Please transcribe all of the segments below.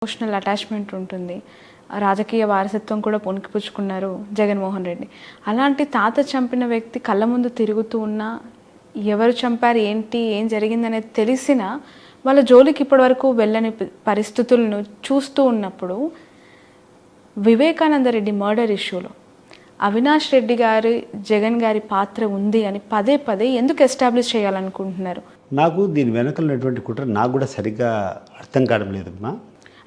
Emotional attachment ఉంటుంది. రాజకీయ వారసత్వం కూడా పొనికిపుచ్చుకున్నారు జగన్మోహన్ రెడ్డి. అలాంటి తాత చంపిన వ్యక్తి కళ్ళ ముందు తిరుగుతూ ఉన్నా, ఎవరు చంపారు, ఏంటి, ఏం జరిగిందనేది తెలిసినా వాళ్ళ జోలికి ఇప్పటివరకు వెళ్ళని పరిస్థితులను చూస్తూ ఉన్నప్పుడు, వివేకానంద రెడ్డి మర్డర్ ఇష్యూలో అవినాష్ రెడ్డి గారి, జగన్ గారి పాత్ర ఉంది అని పదే పదే ఎందుకు ఎస్టాబ్లిష్ చేయాలనుకుంటున్నారు? నాకు దీని వెనకాల ఉన్నటువంటి కుట్ర నాకు కూడా సరిగ్గా అర్థం కావడం లేదమ్మా.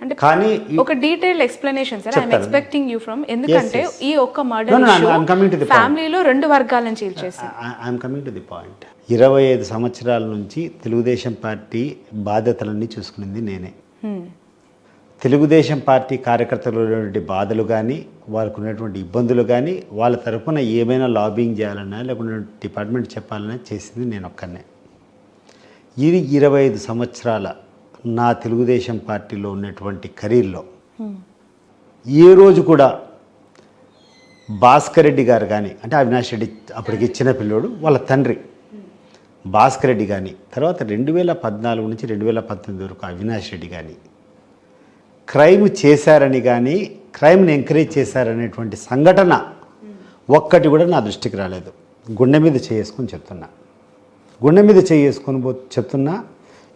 అంటే కానీ ఒక detail explanation sir, I'm expecting you from. ఎందుకంటే ఈ ఒక్క మర్డర్ ఇష్యూ ఫ్యామిలీలో రెండు వర్గాలను చీల్చేసి. I'm coming to the point. 25 సంవత్సరాల నుంచి తెలుగుదేశం పార్టీ బాధ్యతలన్నీ చూసుకునింది నేనే. తెలుగుదేశం పార్టీ కార్యకర్తలు ఉన్నటువంటి బాధలు కానీ, వాళ్ళకు ఉన్నటువంటి ఇబ్బందులు కానీ, వాళ్ళ తరఫున ఏమైనా లాబింగ్ చేయాలన్నా లేకుంటే డిపార్ట్మెంట్ చెప్పాలన్నా చేసింది నేను ఒక్కనే. ఇది 25 సంవత్సరాల నా తెలుగుదేశం పార్టీలో ఉన్నటువంటి కెరీర్లో ఏ రోజు కూడా భాస్కర్ రెడ్డి గారు కానీ, అంటే అవినాష్ రెడ్డి అప్పటికి చిన్న పిల్లోడు, వాళ్ళ తండ్రి భాస్కర్ రెడ్డి కానీ, తర్వాత 2014 నుంచి 2019 వరకు అవినాష్ రెడ్డి కానీ క్రైమ్ చేశారని కానీ, క్రైమ్ని ఎంకరేజ్ చేశారనేటువంటి సంఘటన ఒక్కటి కూడా నా దృష్టికి రాలేదు. గుండె మీద చేసుకొని చెప్తున్నా, గుండె మీద చేసుకొని చెప్తున్నా.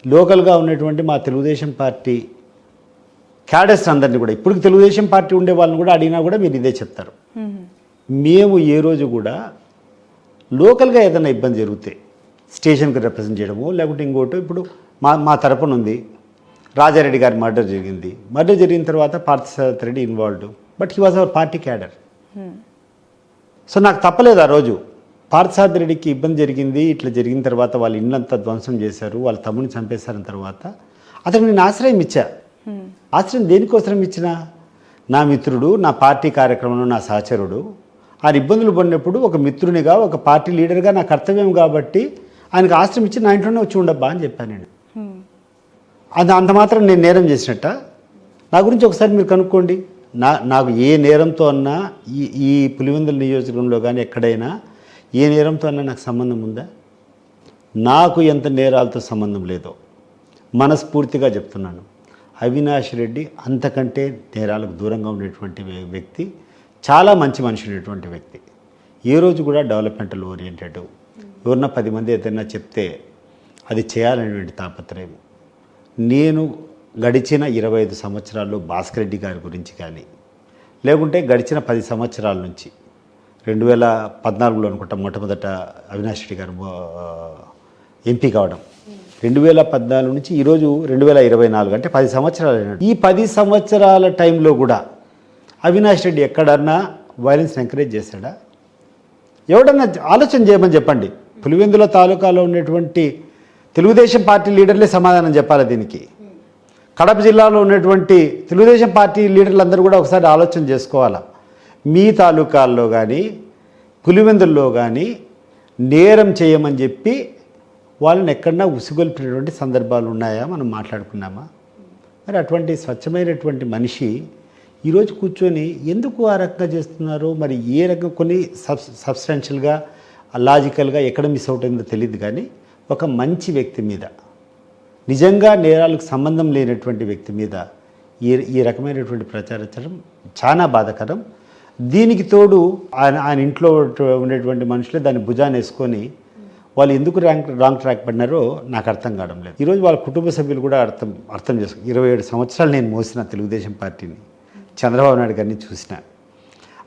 లోకల్గా ఉన్నటువంటి మా తెలుగుదేశం పార్టీ క్యాడర్స్ అందరినీ కూడా, ఇప్పుడు తెలుగుదేశం పార్టీ ఉండే వాళ్ళని కూడా అడిగినా కూడా మీరు ఇదే చెప్తారు. మేము ఏ రోజు కూడా లోకల్గా ఏదైనా ఇబ్బంది జరిగితే స్టేషన్కి రిప్రజెంట్ చేయడము లేకుంటే ఇంకోటి, ఇప్పుడు మా తరపున ఉంది రాజారెడ్డి గారి మర్డర్ జరిగింది. మర్డర్ జరిగిన తర్వాత Parthasarathi Reddy involved, but he was our party cadre. So నాకు తప్పలేదు ఆ రోజు. పార్థసారథి రెడ్డికి ఇబ్బంది జరిగింది, ఇట్లా జరిగిన తర్వాత వాళ్ళ ఇల్లంతా ధ్వంసం చేశారు, వాళ్ళ తమ్ముడిని చంపేశారన్న తర్వాత అతను నేను ఆశ్రయం ఇచ్చా. ఆశ్రయం దేనికోసం ఇచ్చినా, నా మిత్రుడు, నా పార్టీ కార్యక్రమంలో నా సహచరుడు, ఆయన ఇబ్బందులు పడినప్పుడు ఒక మిత్రునిగా, ఒక పార్టీ లీడర్గా నా కర్తవ్యం కాబట్టి ఆయనకు ఆశ్రయం ఇచ్చి నా ఇంట్లోనే వచ్చి ఉండబ్బా అని చెప్పాను నేను. అది అంత మాత్రం నేను నేరం చేసినట్ట? నా గురించి ఒకసారి మీరు కనుక్కోండి. నాకు ఏ నేరంతో అన్నా ఈ పులివెందుల నియోజకవర్గంలో కానీ ఎక్కడైనా ఏ నేరంతో అన్నా నాకు సంబంధం ఉందా? నాకు ఎంత నేరాలతో సంబంధం లేదో మనస్ఫూర్తిగా చెప్తున్నాను. అవినాష్ రెడ్డి అంతకంటే నేరాలకు దూరంగా ఉండేటువంటి వ్యక్తి, చాలా మంచి మనిషి ఉండేటువంటి వ్యక్తి. ఏ రోజు కూడా డెవలప్మెంటల్ ఓరియంటెడ్, ఎవరన్నా 10 మంది ఏదైనా చెప్తే అది చేయాలనేటువంటి తాపత్రయం. నేను గడిచిన 25 సంవత్సరాల్లో భాస్కర్ రెడ్డి గారి గురించి కానీ, లేకుంటే గడిచిన 10 సంవత్సరాల నుంచి 2014లో అనుకుంటా మొట్టమొదట అవినాష్ రెడ్డి గారు ఎంపీ కావడం, 2014 నుంచి ఈరోజు 2024 అంటే 10 సంవత్సరాలు. ఈ 10 సంవత్సరాల టైంలో కూడా అవినాష్ రెడ్డి ఎక్కడన్నా వైలెన్స్ని ఎంకరేజ్ చేశాడా? ఎవడన్నా ఆలోచన చేయమని చెప్పండి. పులివెందుల తాలూకాలో ఉన్నటువంటి తెలుగుదేశం పార్టీ లీడర్లే సమాధానం చెప్పాలి దీనికి. కడప జిల్లాలో ఉన్నటువంటి తెలుగుదేశం పార్టీ లీడర్లందరూ కూడా ఒకసారి ఆలోచన చేసుకోవాలా. మీ తాలూకాల్లో కానీ పులివెందుల్లో కానీ నేరం చేయమని చెప్పి వాళ్ళని ఎక్కడన్నా ఉసిగొల్పినటువంటి సందర్భాలు ఉన్నాయా? మనం మాట్లాడుకున్నామా? మరి అటువంటి స్వచ్ఛమైనటువంటి మనిషి ఈరోజు కూర్చొని ఎందుకు ఆ రకంగా చేస్తున్నారో, మరి ఏ రకం కొన్ని సబ్స్టాన్షియల్గా లాజికల్గా ఎక్కడ మిస్ అవుట్ అయిందో తెలియదు. కానీ ఒక మంచి వ్యక్తి మీద, నిజంగా నేరాలకు సంబంధం లేనటువంటి వ్యక్తి మీద ఈ రకమైనటువంటి ప్రచారం చాలా బాధాకరం. దీనికి తోడు ఆయన ఇంట్లో ఉండేటువంటి మనుషులే దాన్ని భుజాన్ని వేసుకొని వాళ్ళు ఎందుకు రాంగ్ ట్రాక్ పడినారో నాకు అర్థం కావడం లేదు. ఈరోజు వాళ్ళ కుటుంబ సభ్యులు కూడా అర్థం చేసుకో. 27 సంవత్సరాలు నేను మోసిన తెలుగుదేశం పార్టీని, చంద్రబాబు నాయుడు గారిని చూసిన.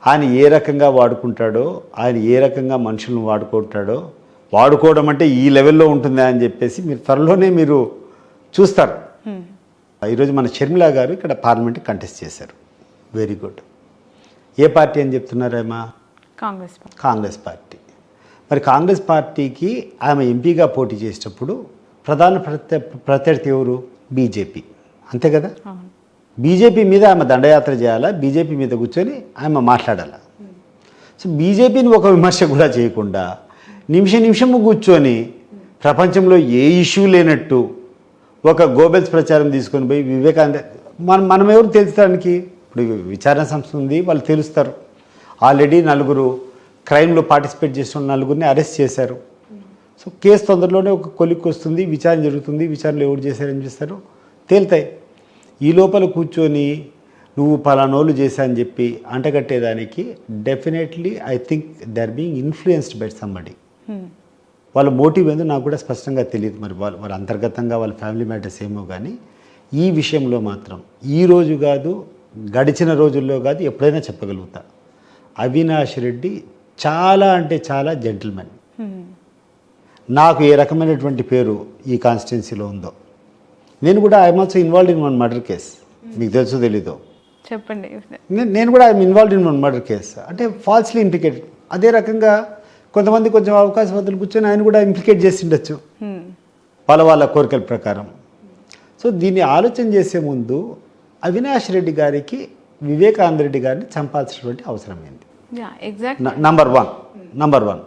ఆయన ఏ రకంగా వాడుకుంటాడో, ఆయన ఏ రకంగా మనుషులను వాడుకుంటాడో, వాడుకోవడం అంటే ఈ లెవెల్లో ఉంటుందా అని చెప్పేసి మీరు త్వరలోనే మీరు చూస్తారు. ఈరోజు మన షర్మిల గారు ఇక్కడ పార్లమెంట్కి కంటెస్ట్ చేశారు. Very good. ఏ పార్టీ అని చెప్తున్నారేమా? కాంగ్రెస్ పార్టీ. మరి కాంగ్రెస్ పార్టీకి ఆమె ఎంపీగా పోటీ చేసేటప్పుడు ప్రధాన ప్రత్యర్థి ఎవరు? బీజేపీ, అంతే కదా? బీజేపీ మీద ఆమె దండయాత్ర చేయాలా, బీజేపీ మీద కూర్చొని ఆమె మాట్లాడాలా. సో బీజేపీని ఒక విమర్శ కూడా చేయకుండా నిమిషము కూర్చొని ప్రపంచంలో ఏ ఇష్యూ లేనట్టు ఒక గోబెల్స్ ప్రచారం తీసుకొని పోయి వివేకానంద మనం ఎవరు తెలుస్తానికి? ఇప్పుడు విచారణ సంస్థ ఉంది, వాళ్ళు తెలుస్తారు. ఆల్రెడీ 4 క్రైమ్లో పార్టిసిపేట్ చేసిన 4 అరెస్ట్ చేశారు. సో కేసు తొందరలోనే ఒక కొలిక్కి వస్తుంది, విచారణ జరుగుతుంది. విచారణలో ఎవరు చేశారని చూస్తారు, తేలుతాయి. ఈ లోపల కూర్చొని నువ్వు పలానోళ్ళు చేశా అని చెప్పి అంటగట్టేదానికి definitely I think they are being influenced by somebody. వాళ్ళ మోటివ్ ఏందో నాకు కూడా స్పష్టంగా తెలియదు. మరి వాళ్ళ అంతర్గతంగా వాళ్ళ ఫ్యామిలీ మ్యాటర్స్ ఏమో కానీ ఈ విషయంలో మాత్రం ఈ రోజు కాదు, గడిచిన రోజుల్లో కాదు, ఎప్పుడైనా చెప్పగలుగుతా, అవినాష్ రెడ్డి చాలా అంటే చాలా జెంటిల్మెన్. నాకు ఏ రకమైనటువంటి పేరు ఈ కాన్స్టిట్యున్సీలో ఉందో, నేను కూడా I'm also involved in one murder case. మీకు తెలుసో తెలీదో చెప్పండి. నేను కూడా I'm involved in one murder case, అంటే ఫాల్స్లీ ఇంప్లికేటెడ్. అదే రకంగా కొంతమంది కొంచెం అవకాశవాదులు కూర్చొని ఆయన కూడా ఇంప్లికేట్ చేసి ఉండొచ్చు వాళ్ళ కోరికల ప్రకారం. సో దీన్ని ఆలోచన చేసే ముందు అవినాష్ రెడ్డి గారికి వివేకానంద రెడ్డి గారిని చంపాల్సినటువంటి అవసరం ఏంది? Number one.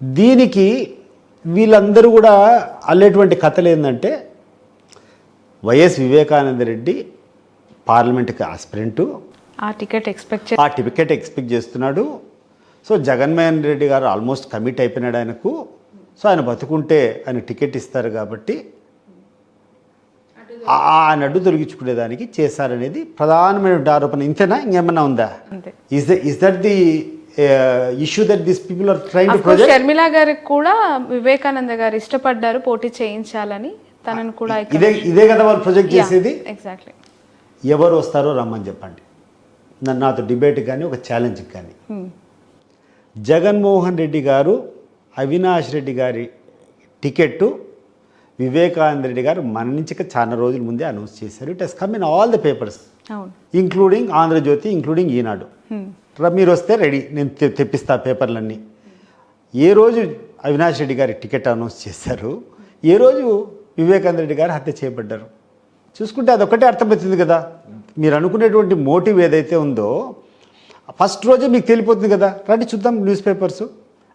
దీనికి వీళ్ళందరూ కూడా అల్లేటువంటి కథలు ఏంటంటే, వైఎస్ వివేకానంద రెడ్డి పార్లమెంట్కి ఆస్పిరెంటు, ఆ టికెట్ ఎక్స్పెక్ట్ చేస్తున్నాడు. సో జగన్మోహన్ రెడ్డి గారు ఆల్మోస్ట్ కమిట్ అయిపోయినాడు ఆయనకు. సో ఆయన బతుకుంటే ఆయన టికెట్ ఇస్తారు కాబట్టి ఆయన అడ్డు తొలగించుకునేదానికి చేశారనేది ప్రధానమైన ఆరోపణ. ఇంతేనా, ఇంకేమన్నా ఉందా? Is that the issue that this people are trying to project? Sharmila గారికి కూడా వివేకానంద గారు ఇష్టపడ్డారు పోటీ చేయించాలని, తనను కూడా ఇదే కదా వాళ్ళు ప్రొజెక్ట్ చేసేది. ఎగ్జాక్ట్లీ. ఎవరు వస్తారో రమ్మని చెప్పండి, నాతో డిబేట్ కానీ ఒక ఛాలెంజ్ కానీ. జగన్మోహన్ రెడ్డి గారు అవినాష్ రెడ్డి గారి టికెట్టు వివేకానంద రెడ్డి గారు మరణించక చాలా రోజుల ముందే అనౌన్స్ చేశారు. It has come in all the papers, including Andhra Jyothi, including Eenadu. మీరు వస్తే రెడీ, నేను తెప్పిస్తా పేపర్లన్నీ. ఏ రోజు అవినాష్ రెడ్డి గారి టికెట్ అనౌన్స్ చేశారు, ఏ రోజు వివేకానంద రెడ్డి గారు హత్య చేయబడ్డారు, చూసుకుంటే అదొక్కటే అర్థమవుతుంది కదా. మీరు అనుకునేటువంటి మోటివ్ ఏదైతే ఉందో ఫస్ట్ రోజే మీకు తెలిపోతుంది కదా. రండి చూద్దాం న్యూస్ పేపర్స్.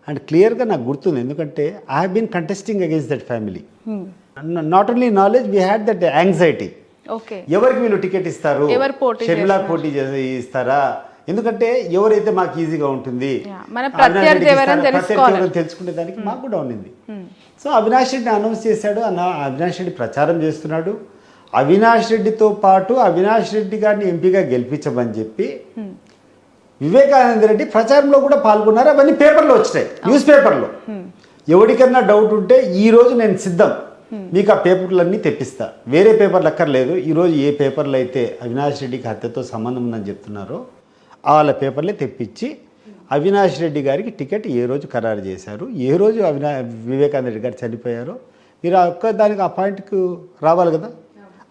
అండ్ క్లియర్గా నాకు గుర్తుంది, ఎందుకంటే I have been contesting against that family. Not only knowledge, we had that anxiety. ఎవరికి వీళ్ళు టికెట్ ఇస్తారు, షర్మిలా పోటీ ఇస్తారా, ఎందుకంటే ఎవరైతే మాకు ఈజీగా ఉంటుంది తెలుసుకునే దానికి మాకు కూడా ఉండింది. సో అవినాష్ రెడ్డిని అనౌన్స్ చేశాడు, అవినాష్ రెడ్డి ప్రచారం చేస్తున్నాడు. అవినాష్ రెడ్డితో పాటు అవినాష్ రెడ్డి గారిని ఎంపీగా గెలిపించమని చెప్పి వివేకానంద రెడ్డి ప్రచారంలో కూడా పాల్గొన్నారు. అవన్నీ పేపర్లో వచ్చినాయి, న్యూస్ పేపర్లో. ఎవరికన్నా డౌట్ ఉంటే ఈ రోజు నేను సిద్ధం, మీకు ఆ పేపర్లన్నీ తెప్పిస్తా. వేరే పేపర్లు అక్కర్లేదు. ఈరోజు ఏ పేపర్లు అయితే అవినాష్ రెడ్డికి హత్యతో సంబంధం ఉందని చెప్తున్నారో వాళ్ళ పేపర్లే తెప్పించి అవినాష్ రెడ్డి గారికి టికెట్ ఏ రోజు ఖరారు చేశారు, ఏ రోజు వివేకానంద రెడ్డి గారు చనిపోయారో మీరు ఒక్క దానికి ఆ పాయింట్కు రావాలి కదా.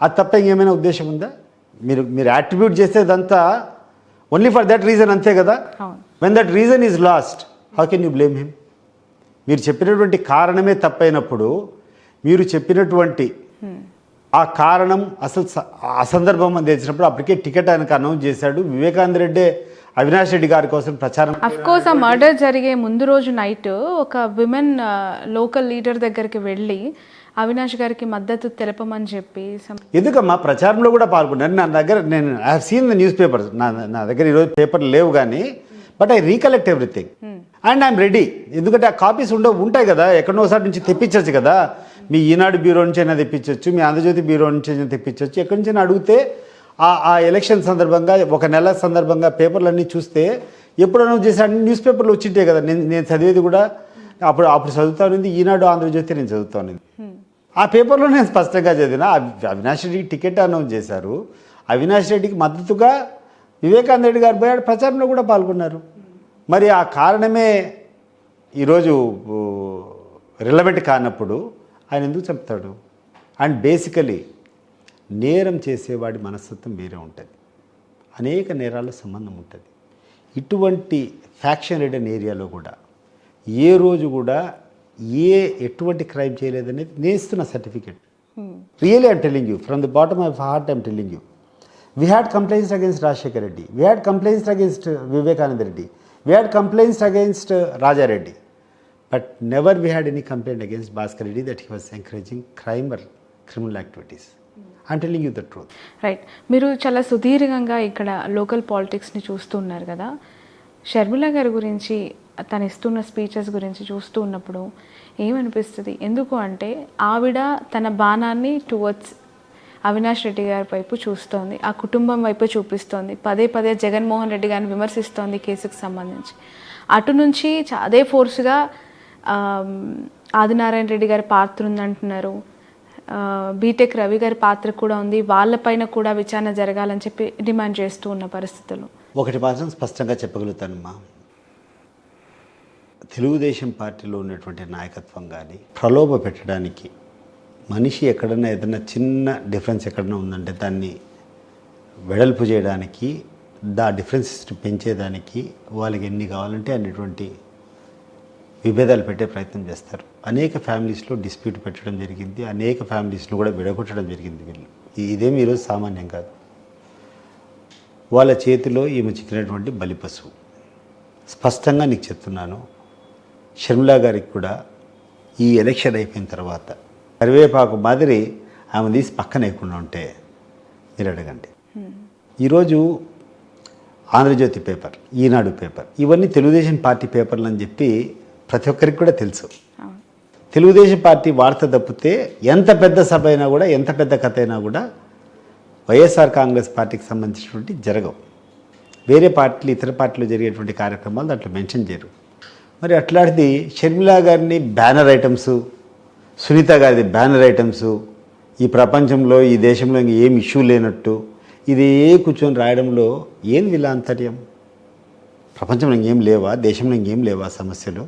అది తప్ప ఇంకేమైనా ఉద్దేశం ఉందా? మీరు అట్రిబ్యూట్ చేసేదంతా ఓన్లీ ఫర్ దట్ రీజన్, అంతే కదా. When that reason is lost, how can you blame him? మీరు చెప్పినటువంటి కారణమే తప్పైనప్పుడు, మీరు చెప్పినటువంటి ఆ కారణం అసలు అసందర్భం అని తెలిసినప్పుడు అప్పటికే టికెట్ ఆయనకు అనౌన్స్ చేశాడు. వివేకానంద రెడ్డి అవినాష్ రెడ్డి గారి కోసం ప్రచారం. అఫ్ కోర్స్ ఆ మర్డర్ జరిగే ముందు రోజు నైట్ ఒక విమెన్ లోకల్ లీడర్ దగ్గరికి వెళ్ళి అవినాష్ గారికి మద్దతు తెలపమని చెప్పి ఎందుకమ్మా ప్రచారంలో కూడా పాల్గొన్నాను. నా దగ్గర నేను I have seen the news papers. నా దగ్గర ఈరోజు పేపర్లు లేవు కానీ, but I recollect everything and I'm ready. ఎందుకంటే ఆ కాపీస్ ఉంటాయి కదా, ఎక్కడోసారి నుంచి తెప్పించవచ్చు కదా. మీ ఈనాడు బ్యూరో నుంచి అయినా తెప్పించవచ్చు, మీ ఆంధ్రజ్యోతి బ్యూరో నుంచి అయినా తెప్పించవచ్చు. ఎక్కడి నుంచి అడిగితే ఆ ఎలక్షన్ సందర్భంగా, ఒక నెల సందర్భంగా పేపర్లన్నీ చూస్తే ఎప్పుడు అనౌన్స్ చేసి అన్ని న్యూస్ పేపర్లు వచ్చింటే కదా. నేను చదివేది కూడా అప్పుడు చదువుతా ఉంది ఈనాడు, ఆంధ్రజ్యోతి నేను చదువుతా ఉంది. ఆ పేపర్లో నేను స్పష్టంగా చదివిన అవినాష్ రెడ్డికి టికెట్ అనౌన్స్ చేశారు. అవినాష్ రెడ్డికి మద్దతుగా వివేకానంద రెడ్డి గారు పోయాడు, ప్రచారంలో కూడా పాల్గొన్నారు. మరి ఆ కారణమే ఈరోజు రిలవెంట్ కానప్పుడు ఆయన ఎందుకు చెప్తాడు? అండ్ బేసికలీ నేరం చేసేవాడి మనస్తత్వం వేరే ఉంటుంది, అనేక నేరాల సంబంధం ఉంటుంది. ఇటువంటి ఫ్యాక్షన్ రిడన్ ఏరియాలో కూడా ఏ రోజు కూడా ఎటువంటి క్రైమ్ చేయలేదనేది నేను ఇస్తున్న certificate. Really I'm telling you, from the bottom of heart I'm telling you. We had complaints against Rajasekhar Reddy, we had complaints against Vivekananda Reddy, we had complaints against Rajareddy, but never we had any complaint against Bhaskar Reddy that he was encouraging crime are criminal activities. I'm telling you the truth. Right. మీరు చాలా సుదీర్ఘంగా ఇక్కడ local పాలిటిక్స్ని చూస్తున్నారు కదా. షర్మిల గారి గురించి, తను ఇస్తున్న స్పీచెస్ గురించి చూస్తూ ఉన్నప్పుడు ఏమనిపిస్తుంది? ఎందుకు అంటే ఆవిడ తన బాణాన్ని టువర్డ్స్ అవినాష్ రెడ్డి గారి వైపు చూస్తోంది, ఆ కుటుంబం వైపు చూపిస్తోంది, పదే పదే జగన్మోహన్ రెడ్డి గారిని విమర్శిస్తోంది కేసుకు సంబంధించి. అటు నుంచి అదే ఫోర్స్గా ఆదినారాయణ రెడ్డి గారి పాత్ర ఉందంటున్నారు, బీటెక్ రవి గారి పాత్ర కూడా ఉంది, వాళ్ళపైన కూడా విచారణ జరగాలని చెప్పి డిమాండ్ చేస్తూ ఉన్న పరిస్థితులు. ఒకటి మాత్రం స్పష్టంగా చెప్పగలుగుతానమ్మా, తెలుగుదేశం పార్టీలో ఉన్నటువంటి నాయకత్వం కానీ ప్రలోభ పెట్టడానికి, మనిషి ఎక్కడన్నా ఏదైనా చిన్న డిఫరెన్స్ ఎక్కడన్నా ఉందంటే దాన్ని వెడల్పు చేయడానికి, డిఫరెన్స్ పెంచేదానికి వాళ్ళకి ఎన్ని కావాలంటే అన్నిటువంటి విభేదాలు పెట్టే ప్రయత్నం చేస్తారు. అనేక ఫ్యామిలీస్లో డిస్ప్యూట్ పెట్టడం జరిగింది, అనేక ఫ్యామిలీస్లో కూడా విడగొట్టడం జరిగింది. వీళ్ళు ఇదేమి ఈరోజు సామాన్యం కాదు. వాళ్ళ చేతిలో ఈమె చిక్కినటువంటి బలిపశువు. స్పష్టంగా నీకు చెప్తున్నాను, షర్మిలా గారికి కూడా ఈ ఎలక్షన్ అయిపోయిన తర్వాత కరివేపాకు మాదిరి ఆమె తీసి పక్కన వేయకుండా ఉంటే మీరు అడగండి. ఈరోజు ఆంధ్రజ్యోతి పేపర్, ఈనాడు పేపర్, ఇవన్నీ తెలుగుదేశం పార్టీ పేపర్లు అని చెప్పి ప్రతి ఒక్కరికి కూడా తెలుసు. తెలుగుదేశం పార్టీ వార్త తప్పితే ఎంత పెద్ద సభ అయినా కూడా, ఎంత పెద్ద కథ అయినా కూడా వైఎస్ఆర్ కాంగ్రెస్ పార్టీకి సంబంధించినటువంటి జరగవు. వేరే పార్టీలు, ఇతర పార్టీలు జరిగేటువంటి కార్యక్రమాలు దాంట్లో మెన్షన్ చేయరు. మరి అట్లాంటిది షర్మిలా గారిని బ్యానర్ ఐటమ్స్, సునీత గారిది బ్యానర్ ఐటమ్స్, ఈ ప్రపంచంలో ఈ దేశంలో ఇంక ఏం ఇష్యూ లేనట్టు ఇదే కూర్చొని రాయడంలో ఏం వీళ్ళ అంతర్యం? ప్రపంచంలో ఇంకేం లేవా, దేశంలో ఇంకేం లేవా సమస్యలు?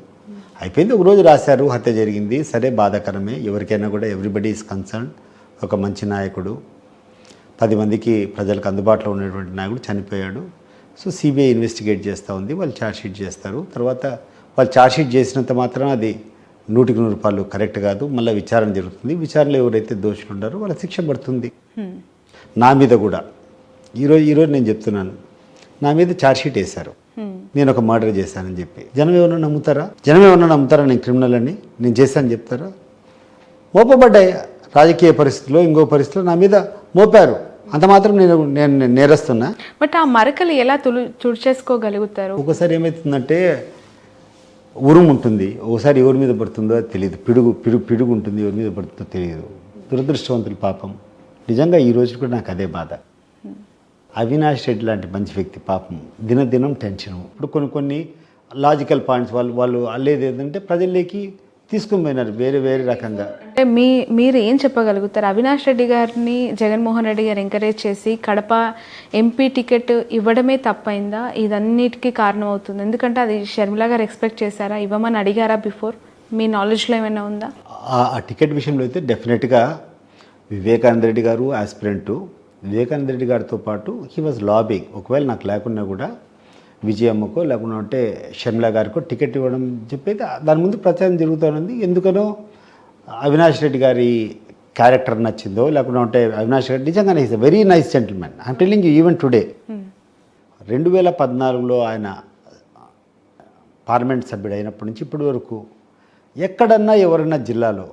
అయిపోయింది, ఒకరోజు రాశారు, హత్య జరిగింది, సరే బాధాకరమే, ఎవరికైనా కూడా ఎవ్రీబడి ఈజ్ కన్సర్న్. ఒక మంచి నాయకుడు, 10 మందికి ప్రజలకు అందుబాటులో ఉన్నటువంటి నాయకుడు చనిపోయాడు. సో సిబిఐ ఇన్వెస్టిగేట్ చేస్తూ ఉంది, వాళ్ళు ఛార్జ్షీట్ చేస్తారు. తర్వాత వాళ్ళు ఛార్జ్షీట్ చేసినంత మాత్రం అది 100కి 100 కరెక్ట్ కాదు, మళ్ళీ విచారణ జరుగుతుంది. విచారణలో ఎవరైతే దోషులు ఉన్నారో వాళ్ళ శిక్ష పడుతుంది. నా మీద కూడా ఈరోజు నేను చెప్తున్నాను, నా మీద ఛార్జ్షీట్ వేశారు, నేను ఒక మర్డర్ చేశానని చెప్పి. జనం ఏమన్నా నమ్ముతారా నేను క్రిమినల్ అని, నేను చేశానని చెప్తారా? మోపబడ్డాయి రాజకీయ పరిస్థితుల్లో, ఇంకో పరిస్థితిలో నా మీద మోపారు, అంత మాత్రం నేను నేరస్తున్నా. బట్ ఆ మరకలు ఎలా తుడిచేసుకోగలుగుతారు? ఒకసారి ఏమవుతుందంటే ఉరుము ఉంటుంది, ఒకసారి ఎవరి మీద పడుతుందో తెలియదు, పిడుగు ఉంటుంది, ఎవరి మీద పడుతుందో తెలియదు. దురదృష్టవంతులు పాపం. నిజంగా ఈ రోజు కూడా నాకు అదే బాధ. అవినాష్ రెడ్డి లాంటి మంచి వ్యక్తి పాపం దినదినం టెన్షన్. ఇప్పుడు కొన్ని లాజికల్ పాయింట్స్ వాళ్ళు అల్లేది ఏంటంటే ప్రజల్లోకి తీసుకుని పోయినారు వేరే రకంగా. అంటే మీరు ఏం చెప్పగలుగుతారు? అవినాష్ రెడ్డి గారిని జగన్మోహన్ రెడ్డి గారు ఎంకరేజ్ చేసి కడప ఎంపీ టికెట్ ఇవ్వడమే తప్పైందా? ఇదన్నిటికీ కారణం అవుతుంది. ఎందుకంటే అది షర్మిలా గారు ఎక్స్పెక్ట్ చేశారా, ఇవ్వమని అడిగారా బిఫోర్? మీ నాలెడ్జ్లో ఏమైనా ఉందా? ఆ టికెట్ విషయంలో అయితే డెఫినెట్గా వివేకానంద రెడ్డి గారు ఆస్పిరెంటు, వివేకానంద రెడ్డి గారితో పాటు హీ వాజ్ లాబింగ్. ఒకవేళ నాకు లేకున్నా కూడా విజయమ్మకో లేకుండా అంటే షర్మిలా గారికో టికెట్ ఇవ్వడం చెప్పేది దాని ముందు ప్రచారం జరుగుతూనే. ఎందుకనో అవినాష్ రెడ్డి గారి క్యారెక్టర్ నచ్చిందో లేకుండా అంటే అవినాష్ రెడ్డి నిజంగానే is a very nice gentlemen. I'm telling you even today. 2014లో ఆయన పార్లమెంట్ సభ్యుడు అయినప్పటి నుంచి ఇప్పటి వరకు ఎక్కడన్నా ఎవరన్నా జిల్లాలో